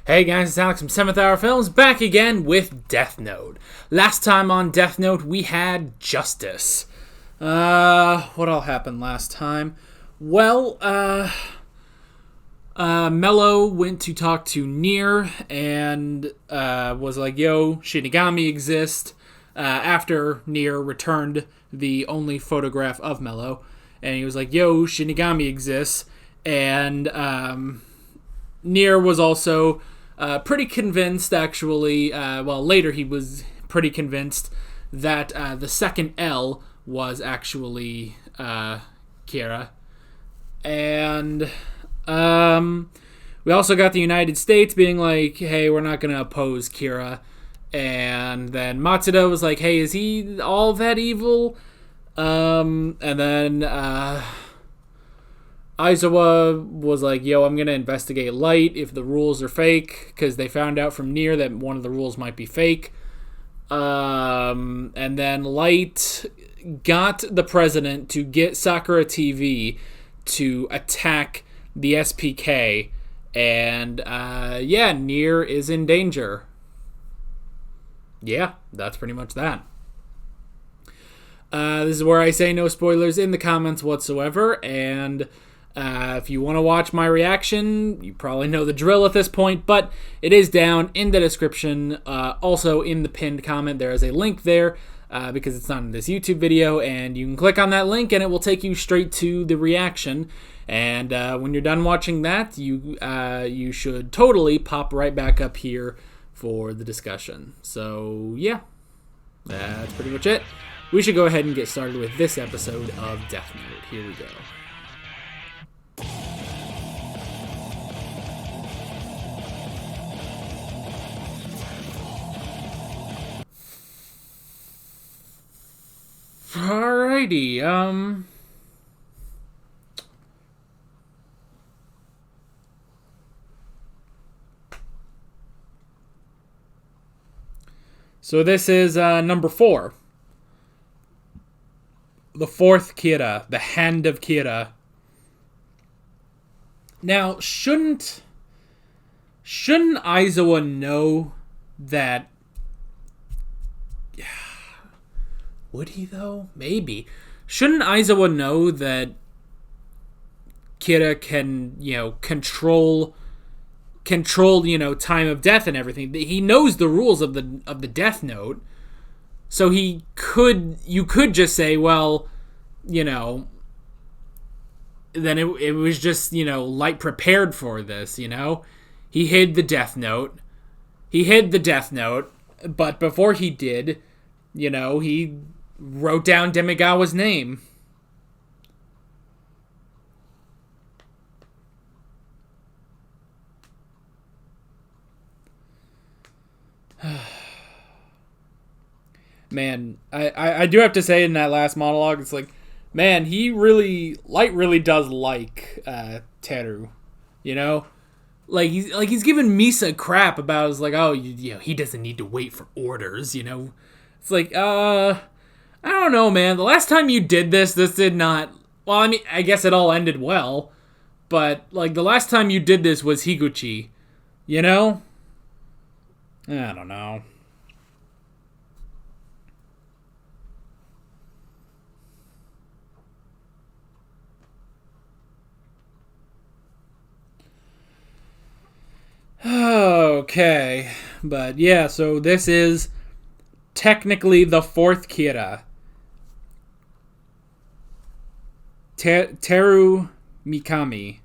Hey guys, it's Alex from 7th Hour Films, back again with Death Note. Last time on Death Note, we had Justice. What all happened last time? Well, Mello went to talk to Nier and was like, yo, Shinigami exist, after Nier returned the only photograph of Mello. And he was like, yo, Shinigami exists. And Nier was also pretty convinced, actually. Later he was pretty convinced that the second L was actually Kira. And we also got the United States being like, hey, we're not going to oppose Kira. And then Matsuda was like, hey, is he all that evil? And then Aizawa was like, yo, I'm going to investigate Light if the rules are fake, because they found out from Nier that one of the rules might be fake. And then Light got the president to get Sakura TV to attack the SPK, and Nier is in danger. Yeah, that's pretty much that. This is where I say no spoilers in the comments whatsoever, and if you want to watch my reaction, you probably know the drill at this point, but it is down in the description. Also in the pinned comment, there is a link there, because it's not in this YouTube video, and you can click on that link and it will take you straight to the reaction. And when you're done watching that, you should totally pop right back up here for the discussion. So yeah, that's pretty much it. We should go ahead and get started with this episode of Death Note. Here we go. Alrighty, so this is number 4. The fourth Kira, the Hand of Kira. Now, shouldn't Aizawa know that? Would he though? Maybe. Shouldn't Aizawa know that Kira can, control, time of death and everything? He knows the rules of the Death Note. So you could just say, well, then it was just, Light prepared for this, He hid the Death Note. But before he did, he wrote down Demigawa's name. Man, I do have to say in that last monologue, it's like, man, Light really does like Teru, Like he's giving Misa crap about, it's like, oh, he doesn't need to wait for orders, It's like, I don't know, man. The last time you did this did not, well, I mean, I guess it all ended well, but, like, the last time you did this was Higuchi, I don't know. Okay, but yeah, so this is technically the fourth Kira. Teru Mikami.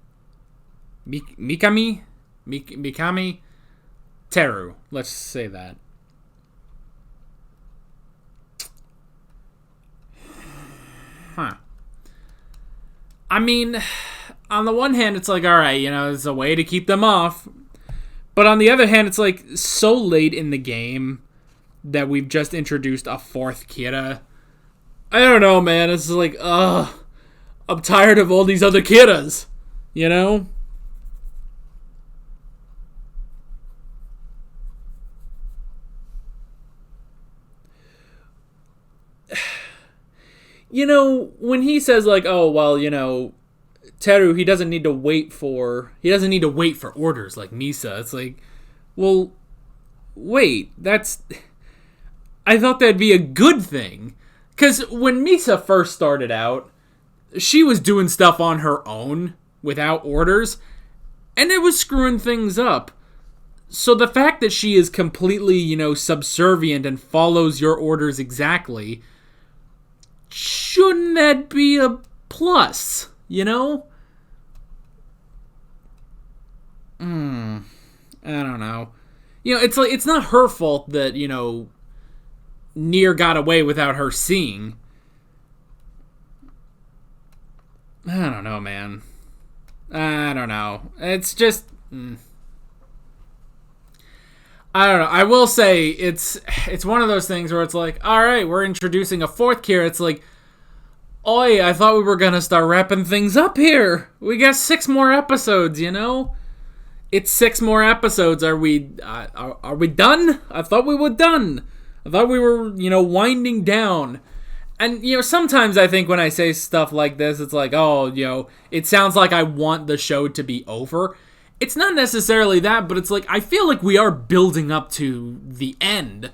Mikami? Teru. Let's say that. Huh. I mean, on the one hand, it's like, alright, it's a way to keep them off. But on the other hand, it's like so late in the game that we've just introduced a fourth Kira. I don't know, man. It's like, I'm tired of all these other Kiras, When he says like, oh, well, Teru, he doesn't need to wait for orders like Misa. It's like, Well, wait, I thought that'd be a good thing. Because when Misa first started out, she was doing stuff on her own without orders, and it was screwing things up. So the fact that she is completely, subservient and follows your orders exactly, shouldn't that be a plus, I don't know. It's not her fault that, Nier got away without her seeing. I don't know, man. I don't know. It's just... I don't know. I will say it's one of those things where it's like, all right, we're introducing a fourth Kira. It's like, oi, I thought we were going to start wrapping things up here. We got 6 more episodes, It's 6 more episodes. Are we done? I thought we were done. I thought we were, winding down. And, sometimes I think when I say stuff like this, it's like, oh, it sounds like I want the show to be over. It's not necessarily that, but it's like, I feel like we are building up to the end,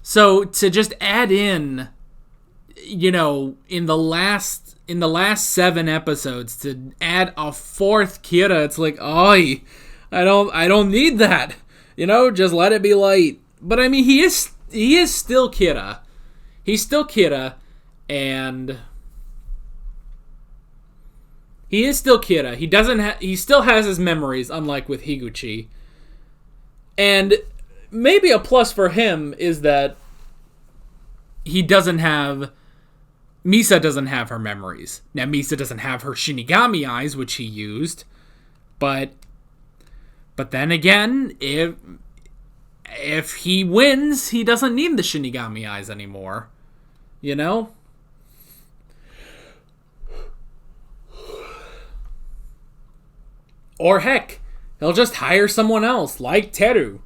So to just add in, in the last 7 episodes, to add a 4th Kira, it's like, I don't need that. Just let it be light. But I mean, he is still Kira. He's still Kira, and he is still Kira. He still has his memories, unlike with Higuchi. And maybe a plus for him is that Misa doesn't have her memories. Now, Misa doesn't have her Shinigami eyes, which he used. But then again, if he wins, he doesn't need the Shinigami eyes anymore. Or heck, he'll just hire someone else, like Teru.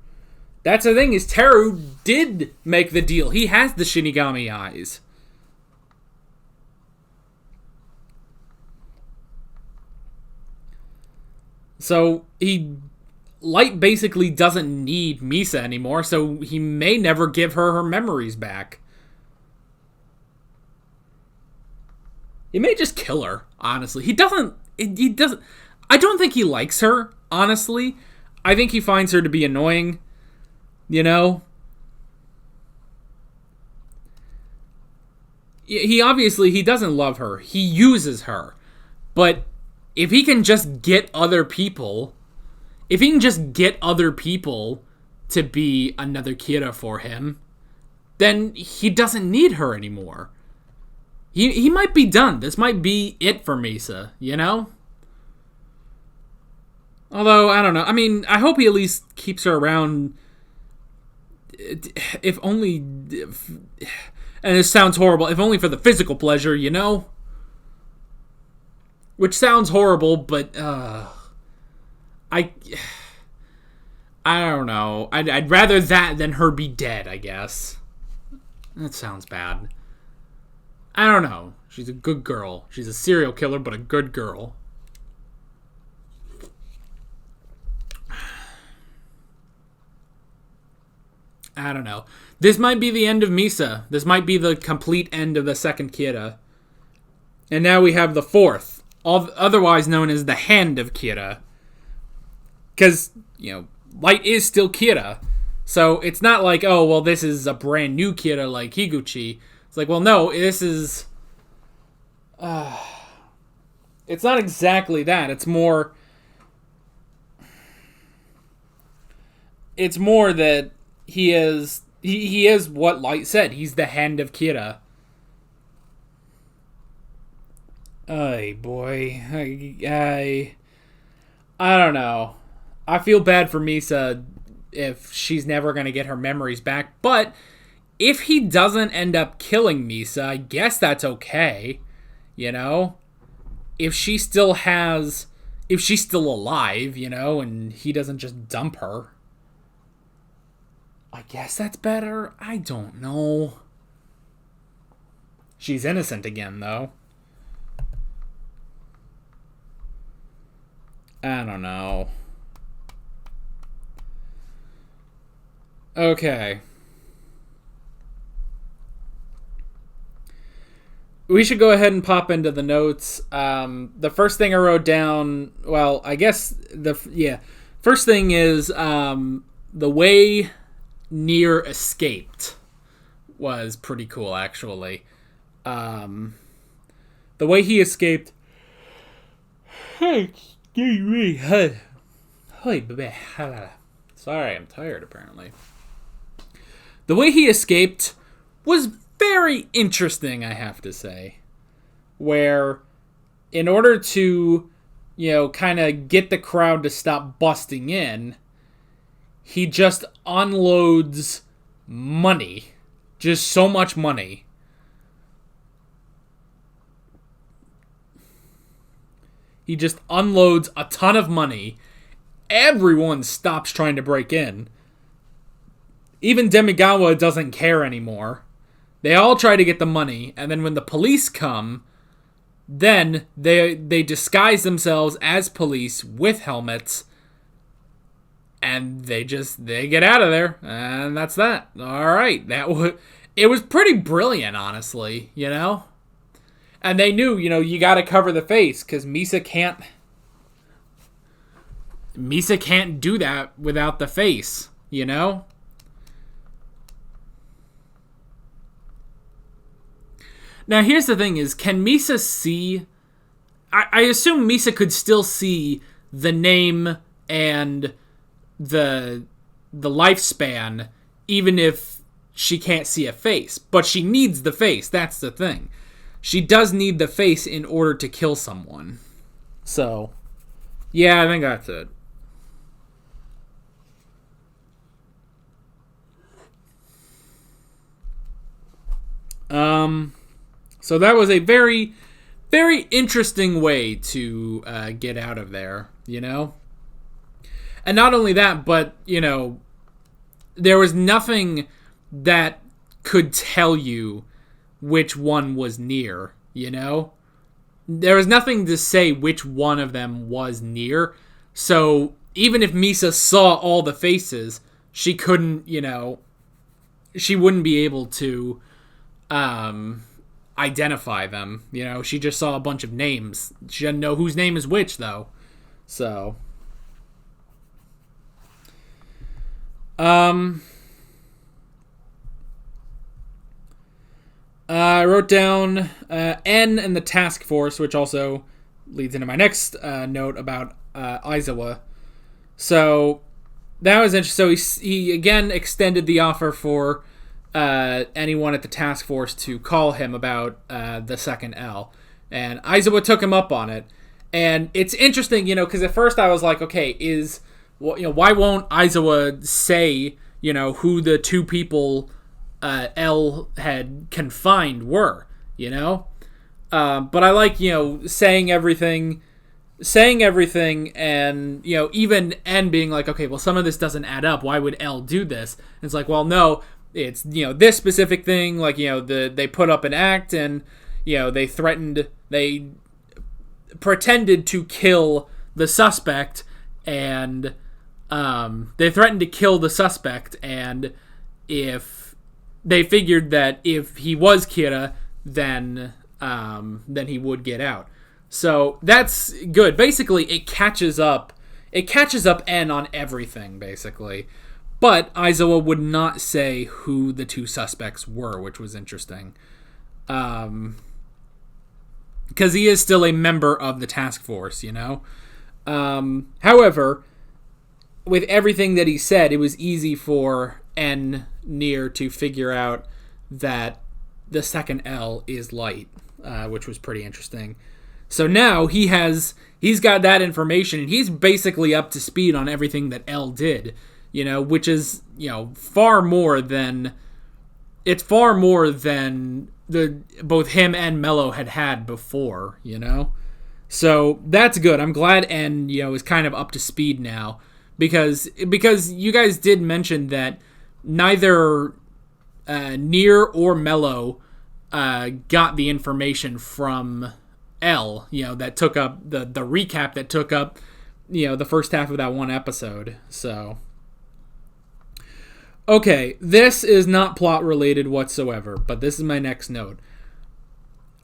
That's the thing, is Teru did make the deal. He has the Shinigami eyes. So, Light basically doesn't need Misa anymore, so he may never give her memories back. He may just kill her, honestly. He doesn't... I don't think he likes her, honestly. I think he finds her to be annoying, He obviously doesn't love her. He uses her. But if he can just get other people... If he can just get other people to be another Kira for him, then he doesn't need her anymore. He might be done. This might be it for Misa, Although, I don't know. I mean, I hope he at least keeps her around, if only... and this sounds horrible, if only for the physical pleasure, Which sounds horrible, but, I don't know. I'd rather that than her be dead, I guess. That sounds bad. I don't know. She's a good girl. She's a serial killer, but a good girl. I don't know. This might be the end of Misa. This might be the complete end of the second Kira. And now we have the 4th, otherwise known as the Hand of Kira. Because, Light is still Kira. So it's not like, oh, well, this is a brand new Kira like Higuchi. It's like, well, no, this is... it's not exactly that. It's more... It's more that he is what Light said. He's the Hand of Kira. Ay, boy. I don't know. I feel bad for Misa if she's never going to get her memories back, but if he doesn't end up killing Misa, I guess that's okay, If she's still alive, and he doesn't just dump her, I guess that's better. I don't know. She's innocent again, though. I don't know. Okay. We should go ahead and pop into the notes. The first thing I wrote down, well, I guess first thing is the way Nier escaped was pretty cool, actually. The way he escaped. Hey, sorry, I'm tired, apparently. The way he escaped was very interesting, I have to say. Where, in order to, kind of get the crowd to stop busting in, he just unloads money. Just so much money. He just unloads a ton of money. Everyone stops trying to break in. Even Demigawa doesn't care anymore. They all try to get the money, and then when the police come, then they disguise themselves as police with helmets, and they get out of there, and that's that. All right, it was pretty brilliant, honestly, And they knew, you got to cover the face because Misa can't do that without the face, Now, here's the thing is, can Misa see... I assume Misa could still see the name and the lifespan, even if she can't see a face. But she needs the face, that's the thing. She does need the face in order to kill someone. So, yeah, I think that's it. So that was a very, very interesting way to get out of there, And not only that, but, there was nothing that could tell you which one was Nier, There was nothing to say which one of them was Nier. So even if Misa saw all the faces, she couldn't, she wouldn't be able to identify them. She just saw a bunch of names. She doesn't know whose name is which, though. So, I wrote down N and the task force, which also leads into my next note about Aizawa. So that was interesting. So he again extended the offer for anyone at the task force to call him about the second L, and Aizawa took him up on it. And it's interesting, because at first I was like, okay, why won't Aizawa say, who the two people L had confined were, but I like, saying everything, and, even N being like, okay, well, some of this doesn't add up. Why would L do this? And it's like, well, no, it's, this specific thing, like, they put up an act, and, they pretended to kill the suspect, and they threatened to kill the suspect, and if they figured that if he was Kira, then he would get out. So that's good. Basically, it catches up N on everything, basically. But Aizawa would not say who the two suspects were, which was interesting. Because he is still a member of the task force, However, with everything that he said, it was easy for N Nier to figure out that the second L is Light, which was pretty interesting. So now he's got that information, and he's basically up to speed on everything that L did, which is, far more than both him and Mello had before, So that's good. I'm glad N, is kind of up to speed now, because you guys did mention that neither Nier or Mello got the information from L, that took up the recap that took up, the first half of that one episode. So, Okay, this is not plot related whatsoever, but this is my next note.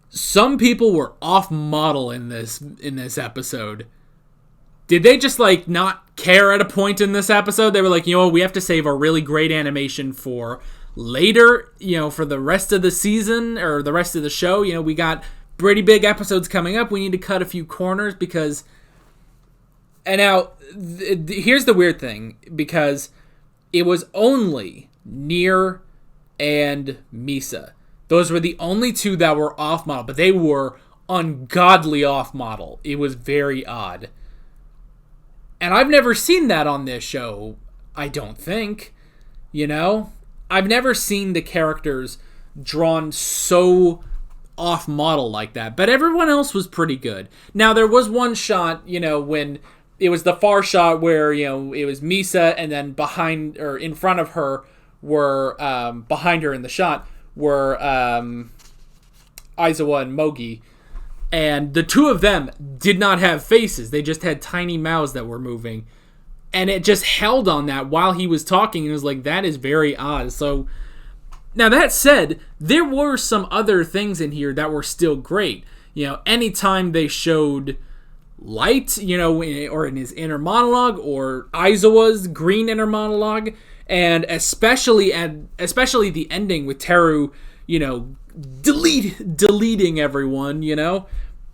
Some people were off model in this episode. Did they just like not care at a point in this episode? They were like, we have to save a really great animation for later, for the rest of the season or the rest of the show. We got pretty big episodes coming up. We need to cut a few corners because... And now, here's the weird thing, because it was only Nier and Misa. Those were the only two that were off-model, but they were ungodly off-model. It was very odd. And I've never seen that on this show, I don't think. I've never seen the characters drawn so off-model like that, but everyone else was pretty good. Now, there was one shot, when... It was the far shot where, it was Misa, and then behind, or in front of her were, behind her in the shot, were Aizawa and Mogi. And the two of them did not have faces. They just had tiny mouths that were moving. And it just held on that while he was talking, and it was like, that is very odd. So, now that said, there were some other things in here that were still great. Anytime they showed... Light, or in his inner monologue, or Aizawa's green inner monologue, and especially the ending with Teru, deleting everyone,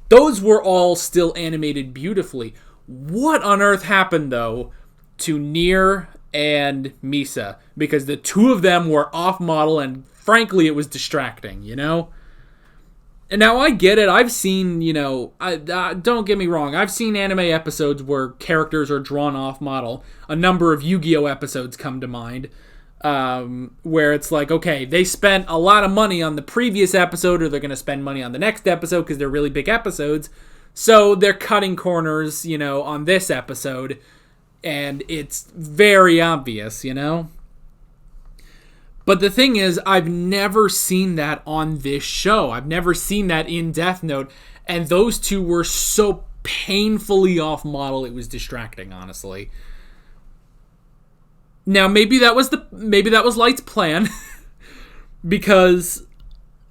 those were all still animated beautifully. What on earth happened, though, to Nier and Misa? Because the two of them were off-model, and frankly, it was distracting, And now I get it. I've seen, don't get me wrong. I've seen anime episodes where characters are drawn off model. A number of Yu-Gi-Oh episodes come to mind, where it's like, okay, they spent a lot of money on the previous episode, or they're going to spend money on the next episode because they're really big episodes. So they're cutting corners, on this episode, and it's very obvious, But the thing is, I've never seen that on this show. I've never seen that in Death Note. And those two were so painfully off model, it was distracting, honestly. Now, maybe that was Light's plan. Because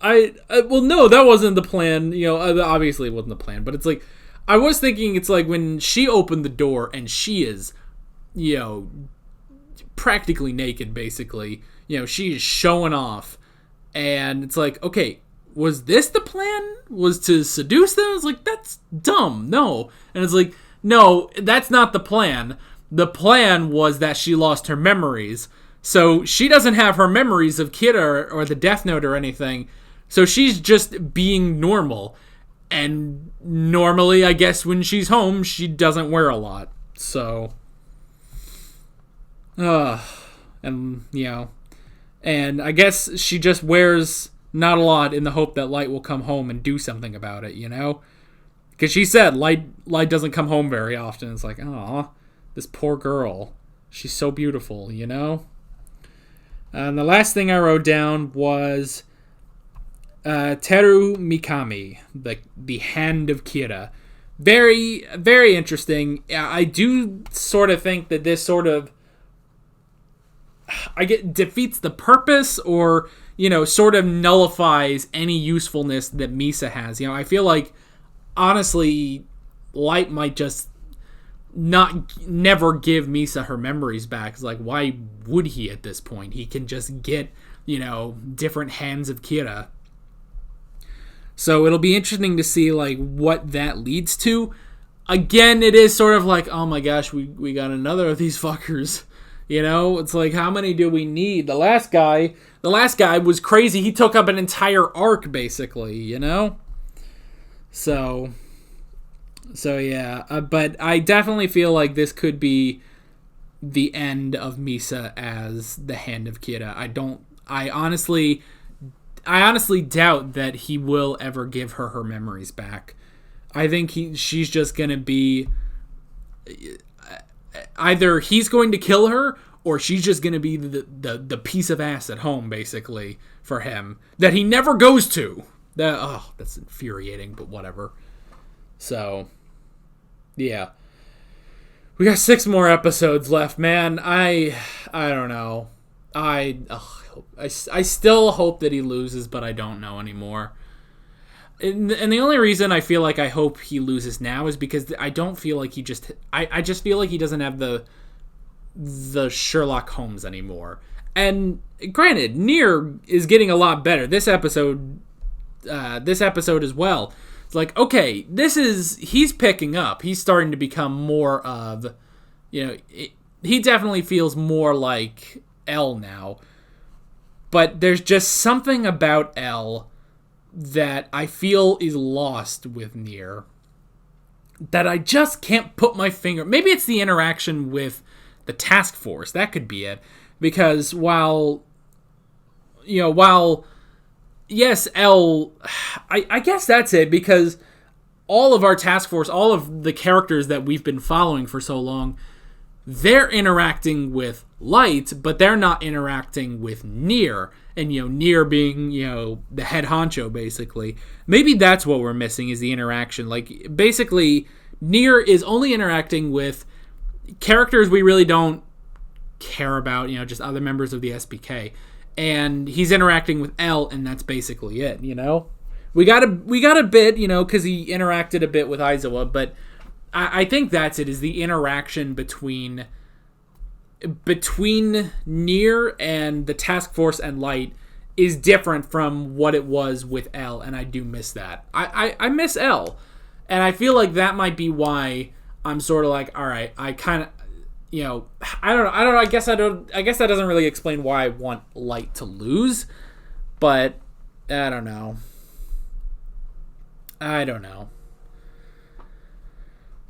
no, that wasn't the plan. Obviously it wasn't the plan. But it's like, I was thinking it's like when she opened the door and she is, practically naked, basically. She is showing off. And it's like, okay, was this the plan? Was to seduce them? It's like, that's dumb. No. And it's like, no, that's not the plan. The plan was that she lost her memories. So she doesn't have her memories of Kira or the Death Note or anything. So she's just being normal. And normally, I guess, when she's home, she doesn't wear a lot. So... And I guess she just wears not a lot in the hope that Light will come home and do something about it, Because she said Light doesn't come home very often. It's like, aw, this poor girl. She's so beautiful, And the last thing I wrote down was Teru Mikami, the Hand of Kira. Very, very interesting. I do sort of think that this sort of defeats the purpose, or sort of nullifies any usefulness that Misa has. I feel like honestly Light might just never give Misa her memories back. It's like, why would he at this point? He can just get different hands of Kira. So it'll be interesting to see like what that leads to. Again, it is sort of like, oh my gosh, we got another of these fuckers. It's like, how many do we need? The last guy was crazy. He took up an entire arc, basically, So yeah. But I definitely feel like this could be the end of Misa as the Hand of Kira. I honestly doubt that he will ever give her memories back. I think she's just going to be... Either he's going to kill her, or she's just going to be the piece of ass at home, basically, for him, that he never goes to. That's infuriating, but whatever. So, yeah. We got 6 more episodes left, man. I don't know. I still hope that he loses, but I don't know anymore. And the only reason I feel like I hope he loses now is because I don't feel like he just... I just feel like he doesn't have the Sherlock Holmes anymore. And granted, Nier is getting a lot better. This episode as well. It's like, okay, he's picking up. He's starting to become more of, he definitely feels more like L now. But there's just something about L that I feel is lost with Nier that I just can't put my finger... Maybe it's the interaction with the task force. That could be it. Because while yes, L... I guess that's it, because all of our task force, all of the characters that we've been following for so long, they're interacting with Light, but they're not interacting with Nier. And, Nier being, the head honcho, basically. Maybe that's what we're missing, is the interaction. Like, basically, Nier is only interacting with characters we really don't care about, just other members of the SPK. And he's interacting with L, and that's basically it, We got a bit, because he interacted a bit with Aizawa, but I think that's it, is the interaction between Nier and the task force and Light is different from what it was with L, and I do miss that. I miss L, and I feel like that might be why I'm sort of like, all right, I kind of, I don't know. I guess that doesn't really explain why I want Light to lose, but I don't know.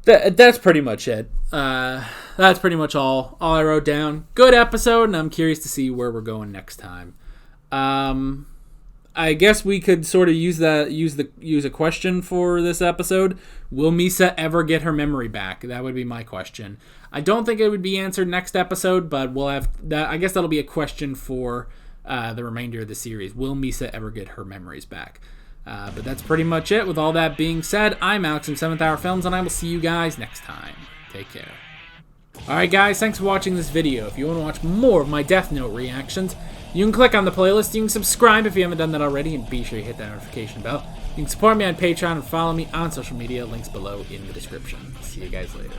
That's pretty much it. That's pretty much all I wrote down. Good episode, and I'm curious to see where we're going next time. I guess we could sort of use a question for this episode. Will Misa ever get her memory back? That would be my question. I don't think it would be answered next episode, but we'll have that. I guess that'll be a question for the remainder of the series. Will Misa ever get her memories back? But that's pretty much it. With all that being said, I'm Alex from 7th Hour Films, and I will see you guys next time. Take care. Alright guys, thanks for watching this video. If you want to watch more of my Death Note reactions, you can click on the playlist, you can subscribe if you haven't done that already, and be sure you hit that notification bell. You can support me on Patreon and follow me on social media, links below in the description. See you guys later.